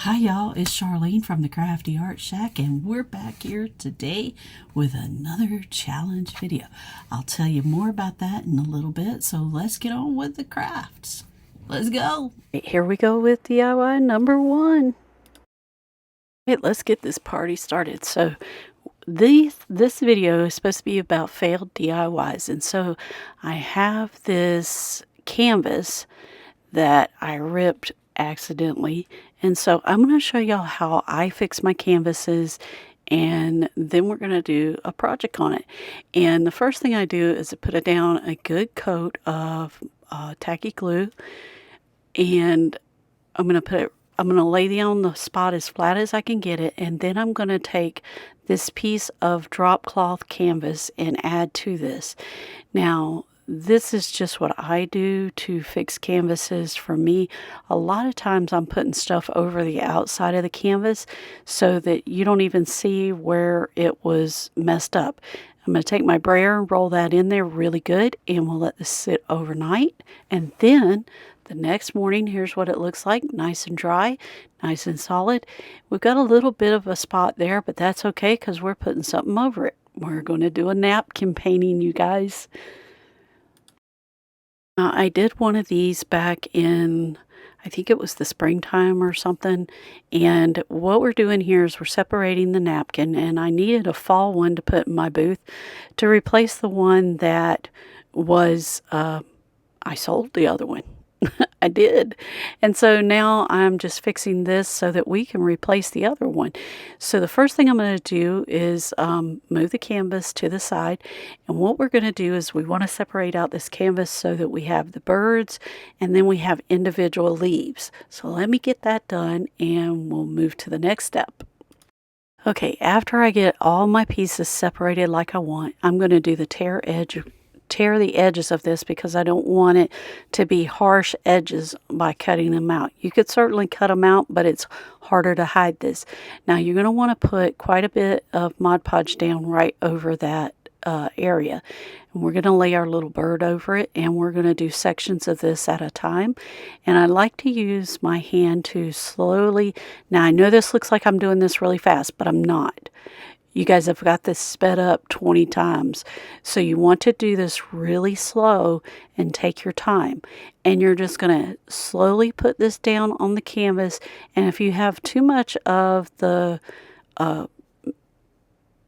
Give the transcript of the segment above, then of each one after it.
Hi y'all, it's Charlene from the Crafty Art Shack, and we're back here today with another challenge video. I'll tell you more about that in a little bit, so let's get on with the crafts. Let's go. Here we go with DIY number 1. Okay, let's get this party started. So this video is supposed to be about failed DIYs, and so I have this canvas that I ripped accidentally, and so I'm going to show y'all how I fix my canvases, and then we're going to do a project on it. And the first thing I do is I put down a good coat of tacky glue, and I'm going to lay down the spot as flat as I can get it, and then I'm going to take this piece of drop cloth canvas and add to this. Now, this is just what I do to fix canvases for me. A lot of times I'm putting stuff over the outside of the canvas so that you don't even see where it was messed up. I'm going to take my brayer and roll that in there really good, and we'll let this sit overnight. And then the next morning, here's what it looks like. Nice and dry, nice and solid. We've got a little bit of a spot there, but that's okay because we're putting something over it. We're going to do a napkin painting, you guys. I did one of these back in, I think it was the springtime or something, and what we're doing here is we're separating the napkin, and I needed a fall one to put in my booth to replace the one that was, I sold the other one. I did. And so now I'm just fixing this so that we can replace the other one. So the first thing I'm going to do is move the canvas to the side. And what we're going to do is we want to separate out this canvas so that we have the birds and then we have individual leaves. So let me get that done and we'll move to the next step. Okay, after I get all my pieces separated like I want, I'm going to do the tear the edges of this because I don't want it to be harsh edges by cutting them out. You could certainly cut them out, but it's harder to hide this. Now you're going to want to put quite a bit of Mod Podge down right over that area. And we're going to lay our little bird over it, and we're going to do sections of this at a time. And I like to use my hand to slowly, now I know this looks like I'm doing this really fast, but I'm not. You guys have got this sped up 20 times. So you want to do this really slow and take your time. And you're just going to slowly put this down on the canvas. And if you have too much of the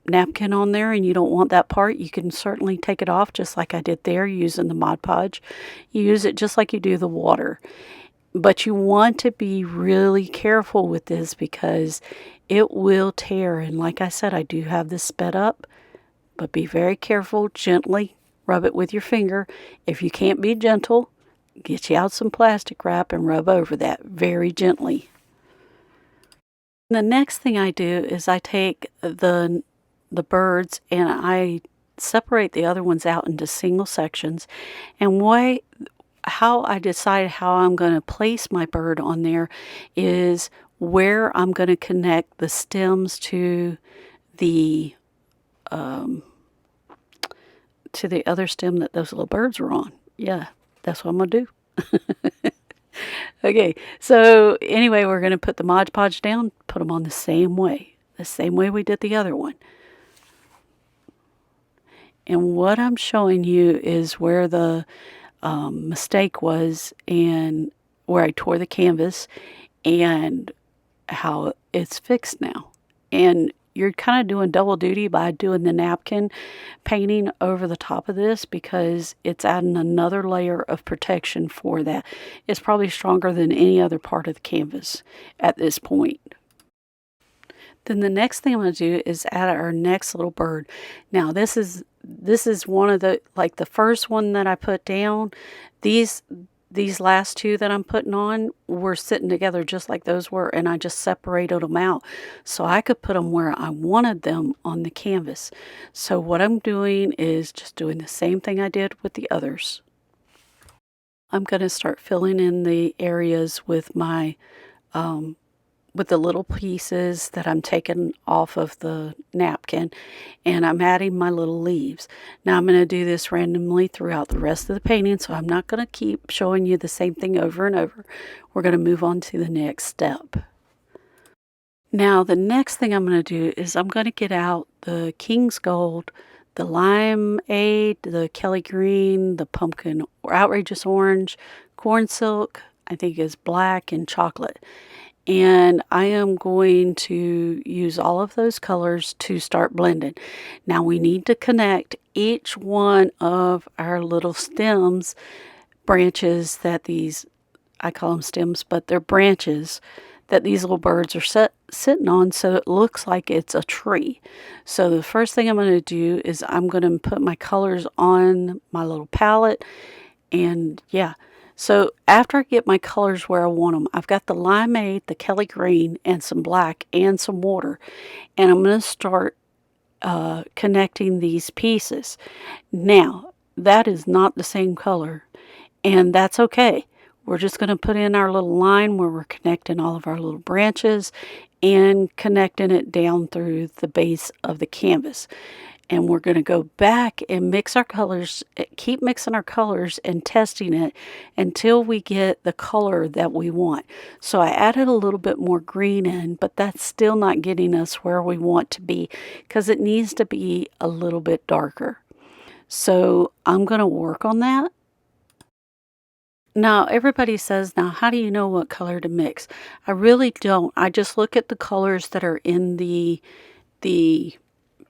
napkin on there and you don't want that part, you can certainly take it off just like I did there using the Mod Podge. You use it just like you do the water. But you want to be really careful with this because it will tear. And like I said, I do have this sped up, but be very careful. Gently rub it with your finger. If you can't be gentle, get you out some plastic wrap and rub over that very gently. The next thing I do is I take the birds and I separate the other ones out into single sections. And how I decide how I'm going to place my bird on there is where I'm going to connect the stems to the other stem that those little birds are on. Yeah, that's what I'm going to do. Okay, so anyway, we're going to put the Mod Podge down, put them on the same way we did the other one. And what I'm showing you is where the mistake was and where I tore the canvas and how it's fixed now. And you're kind of doing double duty by doing the napkin painting over the top of this because it's adding another layer of protection for that. It's probably stronger than any other part of the canvas at this point. Then the next thing I'm going to do is add our next little bird. Now this is one of the, like the first one that I put down. These last two that I'm putting on were sitting together just like those were, and I just separated them out so I could put them where I wanted them on the canvas. So what I'm doing is just doing the same thing I did with the others. I'm going to start filling in the areas with my with the little pieces that I'm taking off of the napkin, and I'm adding my little leaves. Now I'm going to do this randomly throughout the rest of the painting, so I'm not going to keep showing you the same thing over and over. We're going to move on to the next step. Now the next thing I'm going to do is I'm going to get out the King's Gold, the Limeade, the Kelly Green, the Pumpkin or Outrageous Orange, Corn Silk, I think is black, and chocolate. And I am going to use all of those colors to start blending. Now we need to connect each one of our little stems, branches that these, I call them stems, but they're branches that these little birds are sitting on, so it looks like it's a tree. So the first thing I'm going to do is I'm going to put my colors on my little palette, and yeah. So after I get my colors where I want them, I've got the Limeade, the Kelly Green, and some black and some water, and I'm going to start connecting these pieces. Now, that is not the same color, and that's okay. We're just going to put in our little line where we're connecting all of our little branches and connecting it down through the base of the canvas. And we're going to go back and mix our colors, keep mixing our colors and testing it until we get the color that we want. So I added a little bit more green in, but that's still not getting us where we want to be because it needs to be a little bit darker. So I'm going to work on that. Now, everybody says, now, how do you know what color to mix? I really don't. I just look at the colors that are in the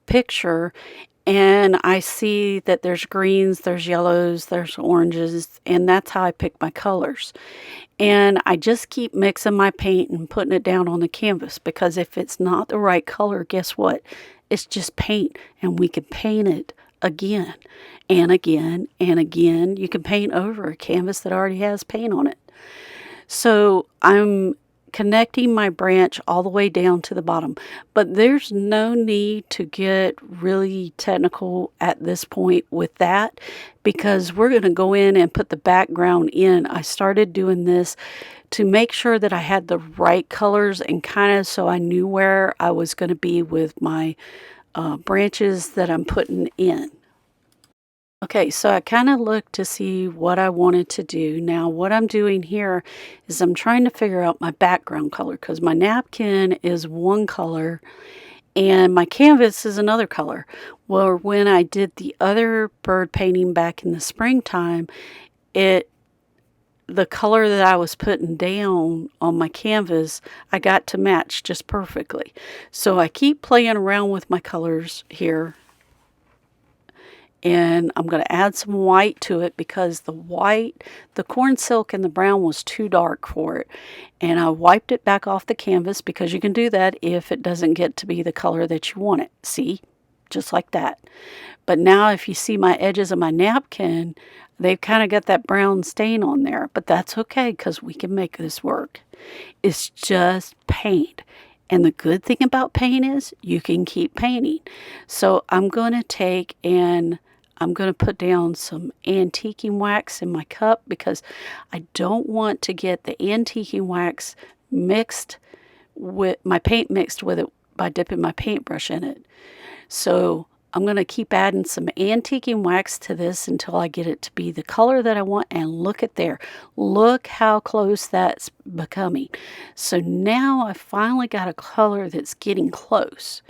picture, and I see that there's greens, there's yellows, there's oranges, and that's how I pick my colors. And I just keep mixing my paint and putting it down on the canvas, because if it's not the right color, guess what? It's just paint, and we can paint it again and again and again. You can paint over a canvas that already has paint on it. So I'm connecting my branch all the way down to the bottom, but there's no need to get really technical at this point with that, because we're going to go in and put the background in. I started doing this to make sure that I had the right colors and kind of so I knew where I was going to be with my branches that I'm putting in. Okay, so I kind of looked to see what I wanted to do. Now, what I'm doing here is I'm trying to figure out my background color, because my napkin is one color and my canvas is another color. Well, when I did the other bird painting back in the springtime, the color that I was putting down on my canvas, I got to match just perfectly. So I keep playing around with my colors here. And I'm going to add some white to it, because the white, the corn silk and the brown was too dark for it. And I wiped it back off the canvas, because you can do that if it doesn't get to be the color that you want it. See? Just like that. But now if you see my edges of my napkin, they've kind of got that brown stain on there. But that's okay, because we can make this work. It's just paint. And the good thing about paint is you can keep painting. So I'm going to take and I'm going to put down some antiquing wax in my cup, because I don't want to get the antiquing wax mixed with my paint, mixed with it by dipping my paintbrush in it. So I'm going to keep adding some antiquing wax to this until I get it to be the color that I want. And look at there. Look how close that's becoming. So now I finally got a color that's getting close.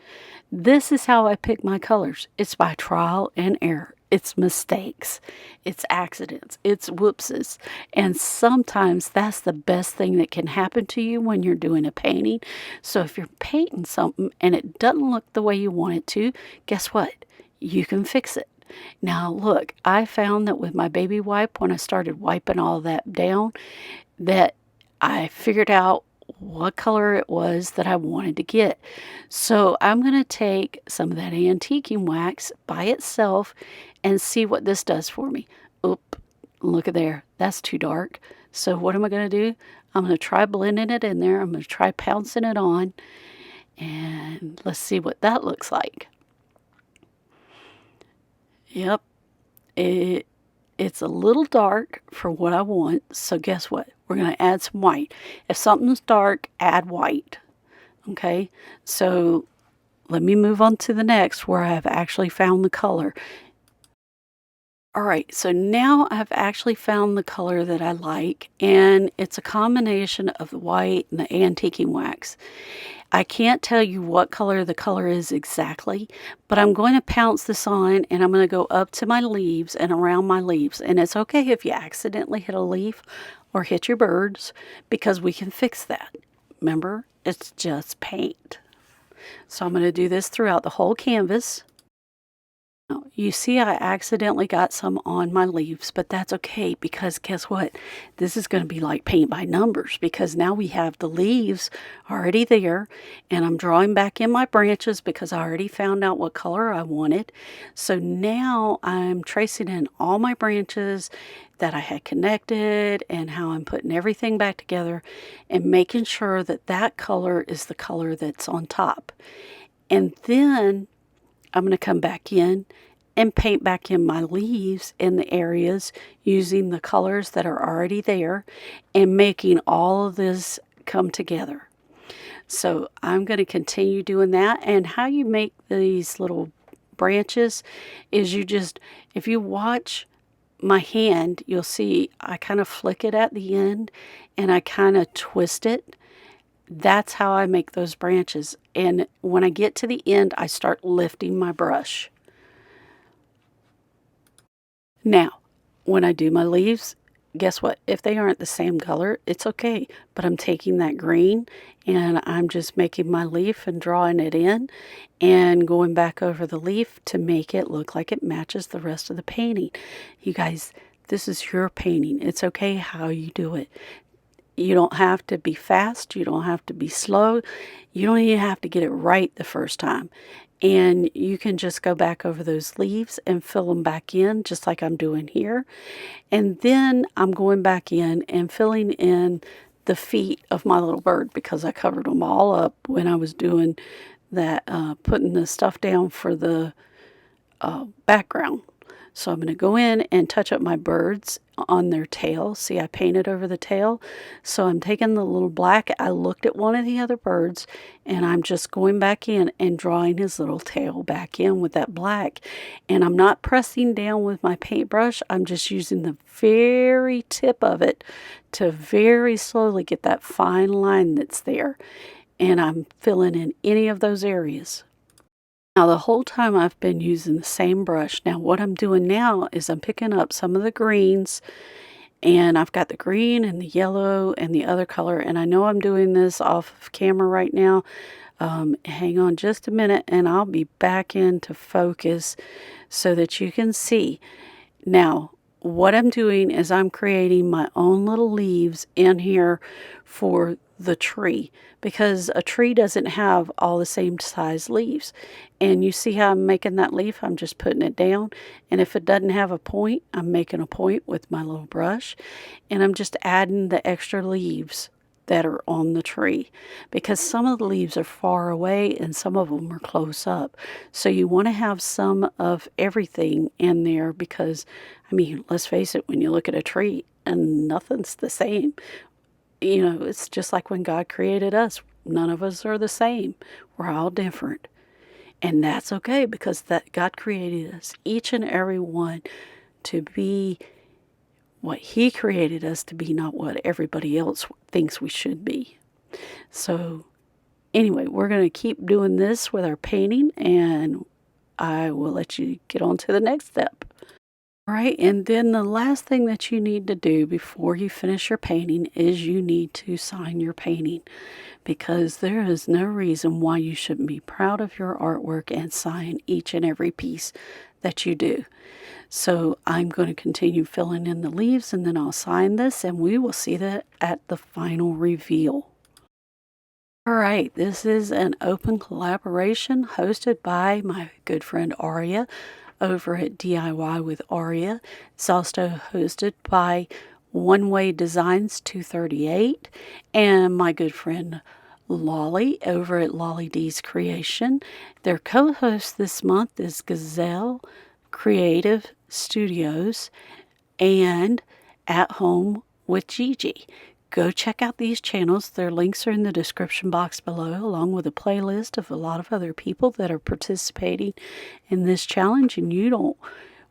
This is how I pick my colors. It's by trial and error. It's mistakes. It's accidents. It's whoopses. And sometimes that's the best thing that can happen to you when you're doing a painting. So if you're painting something and it doesn't look the way you want it to, guess what? You can fix it. Now look, I found that with my baby wipe, when I started wiping all that down, that I figured out what color it was that I wanted to get. So I'm going to take some of that antiquing wax by itself and see what this does for me. Oop, look at there. That's too dark. So what am I going to do? I'm going to try blending it in there. I'm going to try pouncing it on. And let's see what that looks like. Yep. It's a little dark for what I want. So guess what? We're going to add some white. If something's dark, add white. Okay. So let me move on to the next, where I have actually found the color. All right, so now I've actually found the color that I like, and it's a combination of the white and the antiquing wax. I can't tell you what color the color is exactly, but I'm going to pounce this on and I'm going to go up to my leaves and around my leaves. And it's okay if you accidentally hit a leaf or hit your birds, because we can fix that. Remember, it's just paint. So I'm going to do this throughout the whole canvas. Now, you see I accidentally got some on my leaves, but that's okay, because guess what? This is going to be like paint by numbers, because now we have the leaves already there, and I'm drawing back in my branches because I already found out what color I wanted. So now I'm tracing in all my branches that I had connected and how I'm putting everything back together and making sure that that color is the color that's on top. And then I'm going to come back in and paint back in my leaves in the areas using the colors that are already there and making all of this come together. So I'm going to continue doing that. And how you make these little branches is you just, if you watch my hand, you'll see I kind of flick it at the end and I kind of twist it. That's how I make those branches. And when I get to the end, I start lifting my brush. Now, when I do my leaves, guess what? If they aren't the same color, it's okay. But I'm taking that green and I'm just making my leaf and drawing it in and going back over the leaf to make it look like it matches the rest of the painting. You guys, this is your painting. It's okay how you do it. You don't have to be fast. You don't have to be slow. You don't even have to get it right the first time. And you can just go back over those leaves and fill them back in, just like I'm doing here. And then I'm going back in and filling in the feet of my little bird, because I covered them all up when I was doing that, putting the stuff down for the background. So I'm going to go in and touch up my birds on their tail. See, I painted over the tail. So I'm taking the little black. I looked at one of the other birds and I'm just going back in and drawing his little tail back in with that black. And I'm not pressing down with my paintbrush. I'm just using the very tip of it to very slowly get that fine line that's there. And I'm filling in any of those areas. Now, the whole time I've been using the same brush. Now, what I'm doing now is I'm picking up some of the greens, and I've got the green and the yellow and the other color, and I know I'm doing this off of camera right now. Hang on just a minute, and I'll be back into focus so that you can see. Now, what I'm doing is I'm creating my own little leaves in here for the tree, because a tree doesn't have all the same size leaves. And you see how I'm making that leaf? I'm just putting it down. And if it doesn't have a point, I'm making a point with my little brush. And I'm just adding the extra leaves that are on the tree, because some of the leaves are far away and some of them are close up. So you want to have some of everything in there, because, I mean, let's face it, when you look at a tree and nothing's the same, you know, it's just like when God created us. None of us are the same. We're all different. And that's okay, because that God created us, each and every one, to be what He created us to be, not what everybody else thinks we should be. So anyway, we're going to keep doing this with our painting, and I will let you get on to the next step. All right, and then the last thing that you need to do before you finish your painting is you need to sign your painting, because there is no reason why you shouldn't be proud of your artwork and sign each and every piece that you do. So I'm going to continue filling in the leaves, and then I'll sign this, and we will see that at the final reveal. All right, this is an open collaboration hosted by my good friend Aria over at DIY with Aria. It's also hosted by One Way Designs 238 and my good friend Lolly over at Lolly D's Creation. Their co-host this month is Gazelle Creative Studios and At Home with Gigi. Go check out these channels. Their links are in the description box below, along with a playlist of a lot of other people that are participating in this challenge. And you don't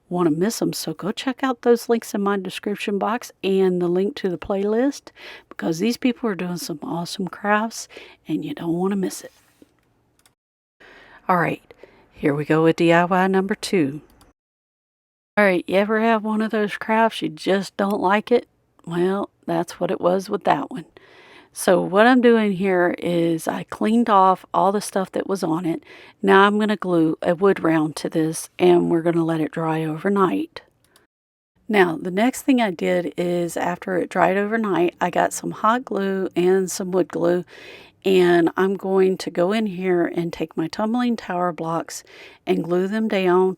want to miss them. So go check out those links in my description box and the link to the playlist, because these people are doing some awesome crafts and you don't want to miss it. All right, here we go with DIY number 2. All right, you ever have one of those crafts you just don't like it? Well, that's what it was with that one. So what I'm doing here is I cleaned off all the stuff that was on it. Now I'm going to glue a wood round to this, and we're going to let it dry overnight. Now the next thing I did is, after it dried overnight, I got some hot glue and some wood glue, and I'm going to go in here and take my tumbling tower blocks and glue them down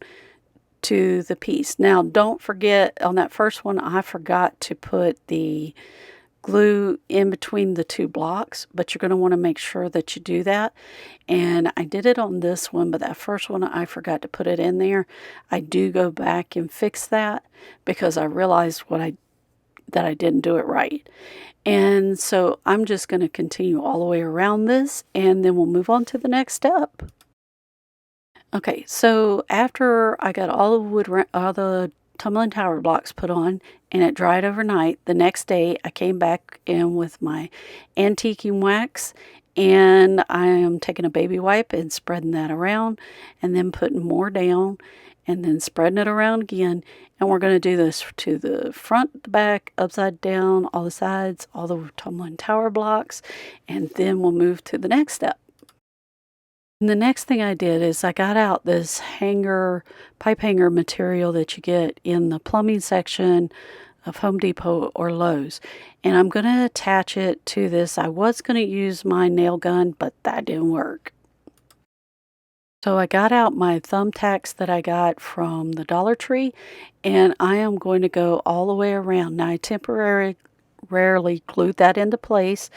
to the piece. Now don't forget, on that first one I forgot to put the glue in between the 2 blocks, but you're going to want to make sure that you do that. And I did it on this one, but that first one I forgot to put it in there. I do go back and fix that because I realized that I didn't do it right. And so I'm just going to continue all the way around this, and then we'll move on to the next step. Okay, so after I got all the tumbling tower blocks put on and it dried overnight, the next day I came back in with my antiquing wax, and I am taking a baby wipe and spreading that around, and then putting more down, and then spreading it around again. And we're going to do this to the front, the back, upside down, all the sides, all the tumbling tower blocks, and then we'll move to the next step. And the next thing I did is I got out this pipe hanger material that you get in the plumbing section of Home Depot or Lowe's. And I'm going to attach it to this. I was going to use my nail gun, but that didn't work. So I got out my thumbtacks that I got from the Dollar Tree, and I am going to go all the way around. Now I temporarily glued that into place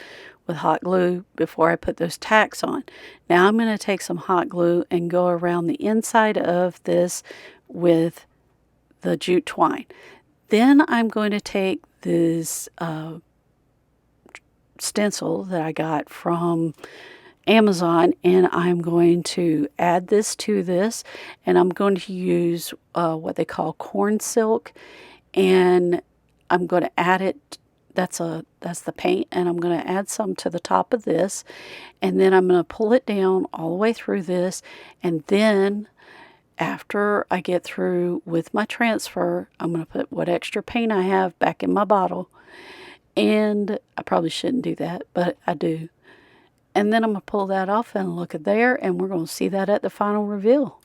with hot glue before I put those tacks on. Now I'm going to take some hot glue and go around the inside of this with the jute twine. Then I'm going to take this stencil that I got from Amazon, and I'm going to add this to this, and I'm going to use what they call corn silk, and I'm going to add it. That's the paint, and I'm going to add some to the top of this, and then I'm going to pull it down all the way through this, and then after I get through with my transfer, I'm going to put what extra paint I have back in my bottle, and I probably shouldn't do that, but I do. And then I'm going to pull that off and look at there, and we're going to see that at the final reveal.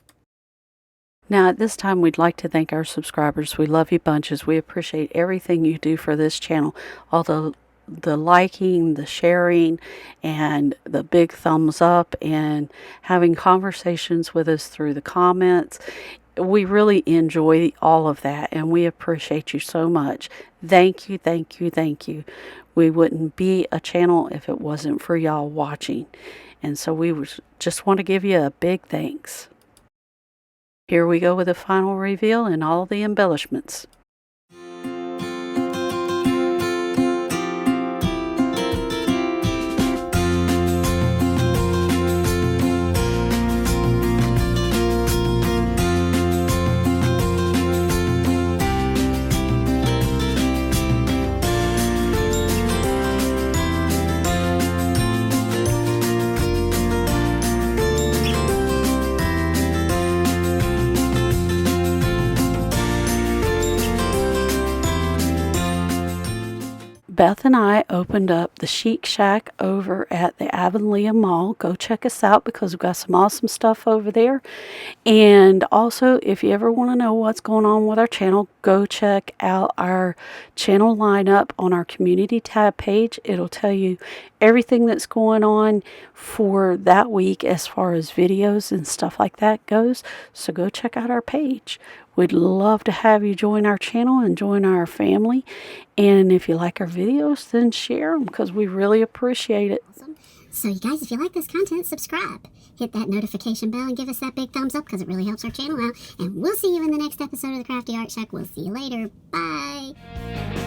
Now, at this time, we'd like to thank our subscribers. We love you bunches. We appreciate everything you do for this channel. All the liking, the sharing, and the big thumbs up, and having conversations with us through the comments. We really enjoy all of that, and we appreciate you so much. Thank you, thank you, thank you. We wouldn't be a channel if it wasn't for y'all watching. And so we just want to give you a big thanks. Here we go with the final reveal and all the embellishments. Beth and I opened up the Chic Shack over at the Avonlea Mall. Go check us out because we've got some awesome stuff over there. And also, if you ever want to know what's going on with our channel, go check out our channel lineup on our community tab page. It'll tell you everything that's going on for that week as far as videos and stuff like that goes. So go check out our page. We'd love to have you join our channel and join our family. And if you like our videos, then share them because we really appreciate it. Awesome. So you guys, if you like this content, subscribe. Hit that notification bell and give us that big thumbs up because it really helps our channel out. And we'll see you in the next episode of the Crafty Art Shack. We'll see you later. Bye.